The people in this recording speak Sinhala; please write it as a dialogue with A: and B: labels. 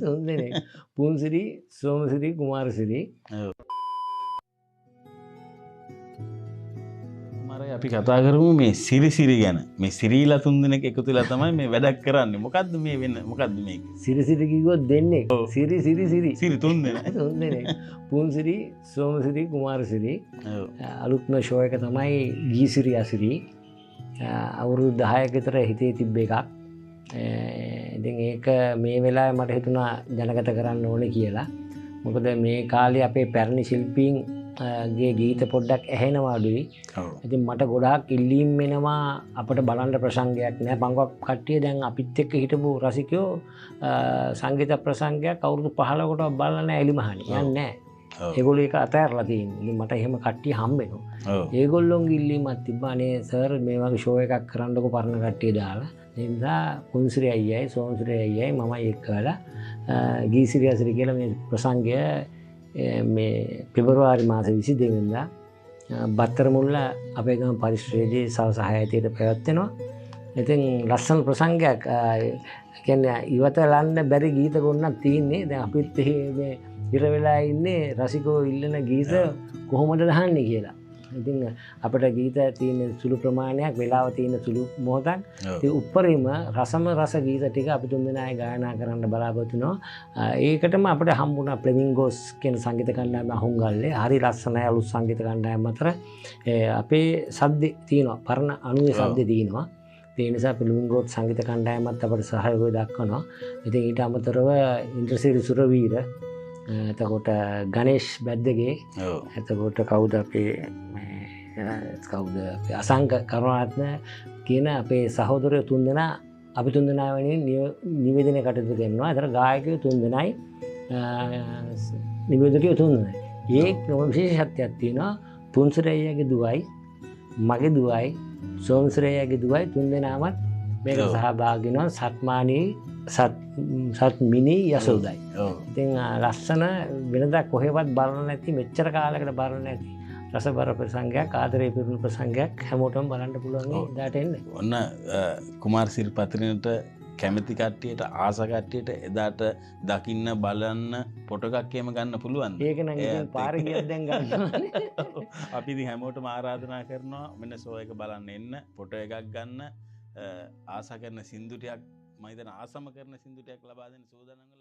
A: තුන් දෙනෙක්. පුන්සිරි, සෝමසිරි, කුමාරසිරි.
B: මරයි අපි කතා කරමු මේ සිරිසිරි ගැන. මේ සිරීලා තුන් දෙනෙක් එකතු වෙලා තමයි මේ වැඩක් කරන්නේ. මොකද්ද මේ වෙන්නේ? මොකද්ද මේක?
A: සිරිසිරි කිව්වොත් දෙන්නේ. සිරි.
B: සිරි තුන් දෙනෙක්.
A: තුන් දෙනෙක්. පුන්සිරි, සෝමසිරි, කුමාරසිරි. අලුත්ම ෂෝ එක තමයි ගීසිරි අසිරි. අවුරුදු 10ක විතර හිතේ තිබ්බ එකක්. ඉතින් ඒක මේ වෙලාවේ මට හිතුණා ජනගත කරන්න ඕනේ කියලා. මොකද මේ කාලේ අපේ පැරණි ශිල්පීන් ගේ ගීත පොඩ්ඩක් ඇහෙනවා අඩුයි. ඉතින් මට ගොඩාක් ඉල්ලීම් එනවා අපිට බලන්න ප්‍රසංගයක් නෑ. බංගක් කට්ටිය දැන් අපිත් එක්ක හිටපු රසිකයෝ සංගීත ප්‍රසංගයක් අවුරුදු 15කට බලලා නෑ එලිමහනි. යන්නේ නෑ. ඒගොල්ලෝ ඒක අතහැරලා තියෙන්නේ. ඉතින් මට එහෙම කට්ටිය හම්බෙනවා. ඒගොල්ලෝන්ගේ ඉල්ලීමක් තිබ්බා නේ සර් මේ වගේ ෂෝ එකක් කරන්නකො පරණ කට්ටිය දාලා. ඒ නිසා පුන්සිරි අයියයි සෝමසිරි අයියයි මමයි එක්කලා ගීසිරි අසිරි කියලා මේ ප්‍රසංගය මේ පෙබරවාරි මාසේ 22 වෙනිදා බත්තරමුල්ල අපේ ගම පරිශ්‍රයේදී සවස් 6:30ට පැවැත්වෙනවා. ඉතින් ලස්සන ප්‍රසංගයක් කියන්නේ ඉවත ලන්න බැරි ගීත ගොන්නක් තියෙන්නේ. දැන් අපිත් මේ ඉර වෙලා ඉන්නේ රසිකෝ ඉල්ලන ගීත කොහොමද දහන්නේ කියලා. ඉතින් අපිට ගීත තියෙන සුළු ප්‍රමාණයක් වෙලාව තියෙන සුළු මොහොතක්. ඒ උඩරිම රසම රස ගීත ටික අපි තුන් දෙනායි ගායනා කරන්න බලාපොරොත්තු වෙනවා. ඒකටම අපිට හම්බුණා ප්ලෙමින්ගෝස් කියන සංගීත කණ්ඩායම අහුම්ගල්ලේ. හරි ලස්සනයි අලුත් සංගීත කණ්ඩායම් අතර අපේ සද්ද තියෙනවා. පරණ 90 සද්ද තියෙනවා. ඒ නිසා ප්ලෙමින්ගෝස් සංගීත කණ්ඩායමත් අපට සහයෝගය දක්වනවා. ඉතින් ඊට අමතරව ඉන්ද්‍රසිරි සුරවීර එතකොට ගණේෂ් බැද්දගේ එතකොට කවුද අපේ අසංක කරුණාරත්න කියන අපේ සහෝදරයෝ තුන් දෙනා අපි තුන් දෙනා වෙනින් නිවේදනය කටයුතු කරනවා. ඒතර ගායකයෝ තුන් දෙනයි නිවේදකයෝ තුන් දෙනයි. ඒ විශේෂත්වයක් තියෙනවා. පුන්සිරි අයියාගේ දුවයි මගේ දුවයි සෝමසිරි අයියාගේ දුවයි තුන් දෙනාමත් මේක සහභාගී වෙනවා. සත්මානී සත්මිනි යසෝදයි. ඉතින් ලස්සන වෙනදා කොහෙවත් බලන්න නැති මෙච්චර කාලයකට බලන්න නැති රසබර ප්‍රසංගයක් ආදරේ පිරුණු ප්‍රසංගයක් හැමෝටම බලන්න පුළුවන් ඉදාට එන්න.
B: ඔන්න කුමාර සිරිපත්‍රනට කැමති කට්ටියට ආස කට්ටියට එදාට දකින්න බලන්න ෆොටෝ එකක් එහෙම ගන්න පුළුවන්.
A: ඒක නම් ඉතින් පාරේ ගියත් දැන් ගන්නවානේ.
B: අපි ඉතින් හැමෝටම ආරාධනා කරනවා මෙන්න ෂෝ එක බලන්න එන්න ෆොටෝ එකක් ගන්න ආස කරන සින්දු ටිකක් මම හිතන ආසම කරන සින්දු ටිකක් ලබා දෙන්න සූදානම්